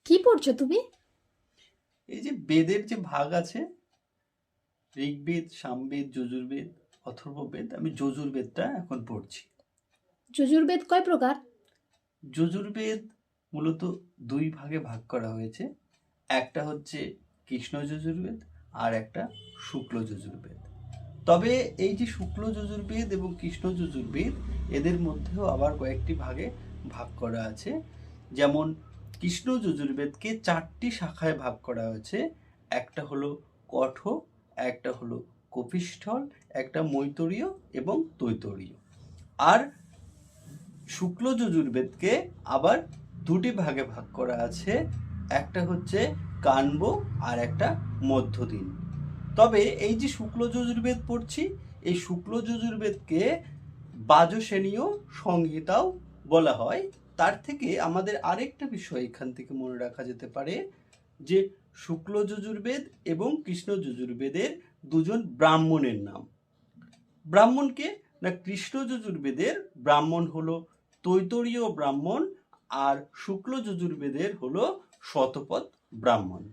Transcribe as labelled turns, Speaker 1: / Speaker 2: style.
Speaker 1: কি পড়ছো তুমি?
Speaker 2: এই যে বেদের যে ভাগ আছে, ঋগ্বেদ, সামবেদ, যজুর্বেদ, অথর্ববেদ, আমি যজুর্বেদটা এখন পড়ছি।
Speaker 1: যজুর্বেদ কয় প্রকার?
Speaker 2: যজুর্বেদ মূলত দুই ভাগে ভাগ করা হয়েছে। একটা হচ্ছে কৃষ্ণ যজুর্বেদ আর একটা শুক্ল যজুর্বেদ। তবে এই যে শুক্ল যজুর্বেদ এবং কৃষ্ণ যজুর্বেদ, এদের মধ্যেও আবার কয়েকটি ভাগে ভাগ করা আছে। যেমন কৃষ্ণ যজুর্বেদকে 4টি শাখায় ভাগ করা হয়েছে। একটা হলো কঠ, একটা হলো কপিষ্ঠল, একটা মৈতরীয় এবং তৈতরীয়। আর শুক্ল যজুর্বেদকে আবার দুটি ভাগে ভাগ করা আছে। একটা হচ্ছে কাণ্ব আর একটা মধ্যদিন। তবে এই যে শুক্ল যজুর্বেদ পড়ছি, এই শুক্ল যজুর্বেদকে বাজসেনীয় সংহিতাও বলা হয়। তার থেকে আমাদের আরেকটা বিষয় এখান থেকে মনে রাখা যেতে পারে যে শুক্ল যজুর্বেদ এবং কৃষ্ণ যজুর্বেদের দুজন ব্রাহ্মণের নাম। ব্রাহ্মণকে না, কৃষ্ণ যজুর্বেদের ব্রাহ্মণ হলো তৈতরীয় ব্রাহ্মণ আর শুক্ল যজুর্বেদের হলো শতপথ ব্রাহ্মণ।